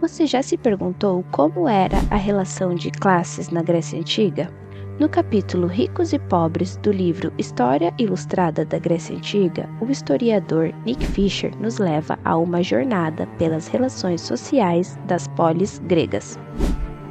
Você já se perguntou como era a relação de classes na Grécia Antiga? No capítulo Ricos e Pobres do livro História Ilustrada da Grécia Antiga, o historiador Nick Fisher nos leva a uma jornada pelas relações sociais das polis gregas.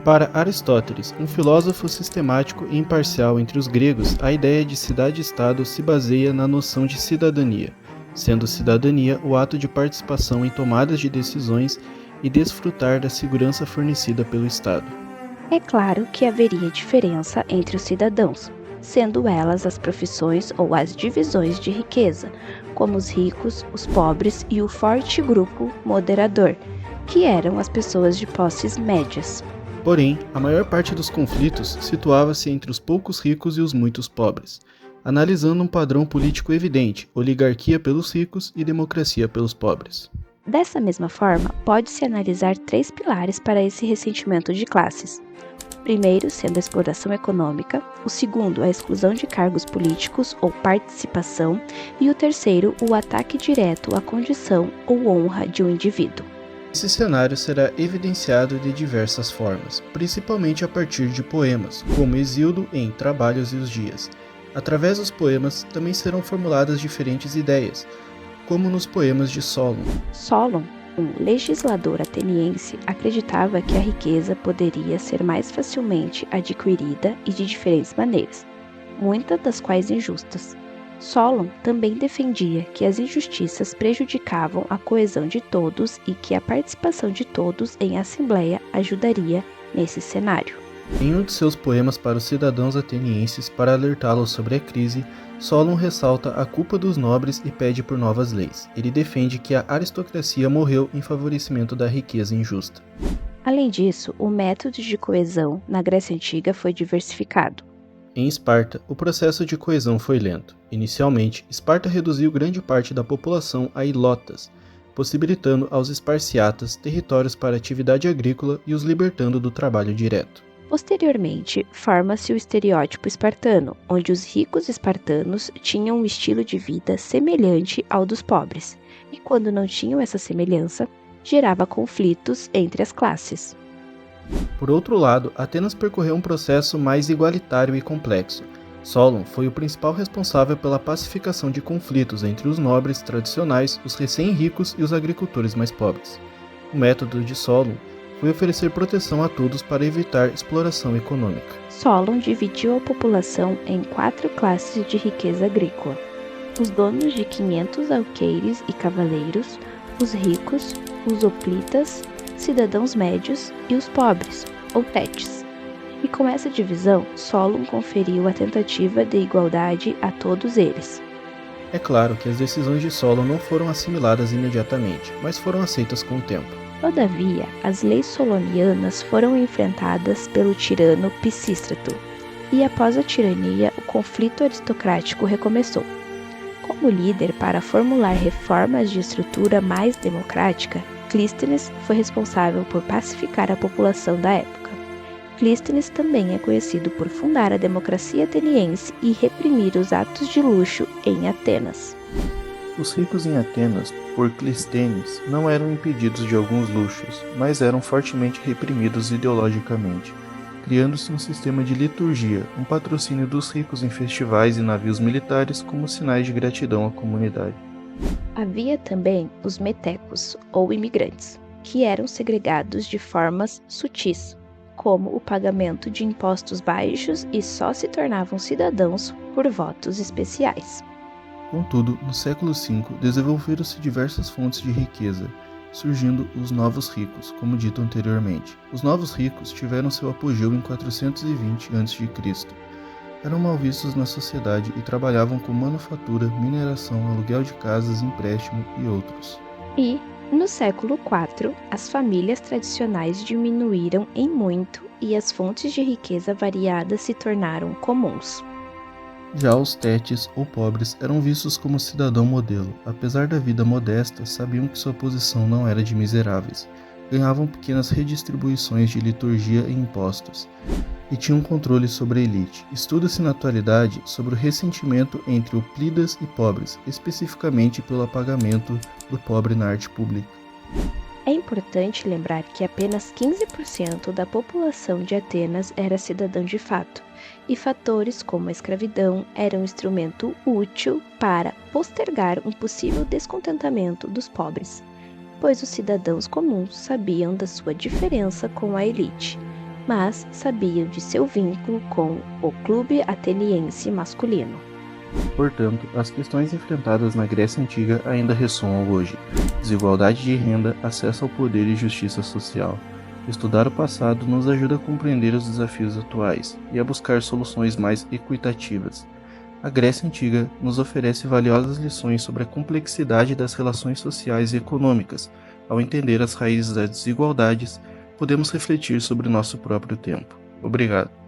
Para Aristóteles, um filósofo sistemático e imparcial entre os gregos, a ideia de cidade-estado se baseia na noção de cidadania, sendo cidadania o ato de participação em tomadas de decisões e desfrutar da segurança fornecida pelo Estado. É claro que haveria diferença entre os cidadãos, sendo elas as profissões ou as divisões de riqueza, como os ricos, os pobres e o forte grupo moderador, que eram as pessoas de posses médias. Porém, a maior parte dos conflitos situava-se entre os poucos ricos e os muitos pobres, analisando um padrão político evidente: oligarquia pelos ricos e democracia pelos pobres. Dessa mesma forma, pode-se analisar três pilares para esse ressentimento de classes. O primeiro sendo a exploração econômica, o segundo a exclusão de cargos políticos ou participação e o terceiro o ataque direto à condição ou honra de um indivíduo. Esse cenário será evidenciado de diversas formas, principalmente a partir de poemas, como Hesíodo em Trabalhos e os Dias. Através dos poemas também serão formuladas diferentes ideias, como nos poemas de Solon. Solon, um legislador ateniense, acreditava que a riqueza poderia ser mais facilmente adquirida e de diferentes maneiras, muitas das quais injustas. Solon também defendia que as injustiças prejudicavam a coesão de todos e que a participação de todos em assembleia ajudaria nesse cenário. Em um de seus poemas para os cidadãos atenienses para alertá-los sobre a crise, Solon ressalta a culpa dos nobres e pede por novas leis. Ele defende que a aristocracia morreu em favorecimento da riqueza injusta. Além disso, o método de coesão na Grécia Antiga foi diversificado. Em Esparta, o processo de coesão foi lento. Inicialmente, Esparta reduziu grande parte da população a ilotas, possibilitando aos esparciatas territórios para atividade agrícola e os libertando do trabalho direto. Posteriormente, forma-se o estereótipo espartano, onde os ricos espartanos tinham um estilo de vida semelhante ao dos pobres, e quando não tinham essa semelhança, gerava conflitos entre as classes. Por outro lado, Atenas percorreu um processo mais igualitário e complexo. Solon foi o principal responsável pela pacificação de conflitos entre os nobres tradicionais, os recém-ricos e os agricultores mais pobres. O método de Solon foi oferecer proteção a todos para evitar exploração econômica. Solon dividiu a população em 4 classes de riqueza agrícola: os donos de 500 alqueires e cavaleiros, os ricos, os hoplitas, cidadãos médios e os pobres, ou tétis. E com essa divisão, Solon conferiu a tentativa de igualdade a todos eles. É claro que as decisões de Solon não foram assimiladas imediatamente, mas foram aceitas com o tempo. Todavia, as leis solonianas foram enfrentadas pelo tirano Pisístrato, e após a tirania, o conflito aristocrático recomeçou. Como líder para formular reformas de estrutura mais democrática, Clístenes foi responsável por pacificar a população da época. Clístenes também é conhecido por fundar a democracia ateniense e reprimir os atos de luxo em Atenas. Os ricos em Atenas, por Clístenes, não eram impedidos de alguns luxos, mas eram fortemente reprimidos ideologicamente, criando-se um sistema de liturgia, um patrocínio dos ricos em festivais e navios militares como sinais de gratidão à comunidade. Havia também os metecos, ou imigrantes, que eram segregados de formas sutis, como o pagamento de impostos baixos e só se tornavam cidadãos por votos especiais. Contudo, no século V, desenvolveram-se diversas fontes de riqueza, surgindo os novos ricos, como dito anteriormente. Os novos ricos tiveram seu apogeu em 420 a.C. Eram mal vistos na sociedade e trabalhavam com manufatura, mineração, aluguel de casas, empréstimo e outros. E, no século IV, as famílias tradicionais diminuíram em muito e as fontes de riqueza variadas se tornaram comuns. Já os tétis, ou pobres, eram vistos como cidadão modelo. Apesar da vida modesta, sabiam que sua posição não era de miseráveis. Ganhavam pequenas redistribuições de liturgia e impostos, e tinham controle sobre a elite. Estuda-se na atualidade sobre o ressentimento entre hoplitas e pobres, especificamente pelo apagamento do pobre na arte pública. É importante lembrar que apenas 15% da população de Atenas era cidadão de fato, e fatores como a escravidão eram um instrumento útil para postergar um possível descontentamento dos pobres, pois os cidadãos comuns sabiam da sua diferença com a elite, mas sabiam de seu vínculo com o clube ateniense masculino. Portanto, as questões enfrentadas na Grécia Antiga ainda ressoam hoje: desigualdade de renda, acesso ao poder e justiça social. Estudar o passado nos ajuda a compreender os desafios atuais e a buscar soluções mais equitativas. A Grécia Antiga nos oferece valiosas lições sobre a complexidade das relações sociais e econômicas. Ao entender as raízes das desigualdades, podemos refletir sobre nosso próprio tempo. Obrigado.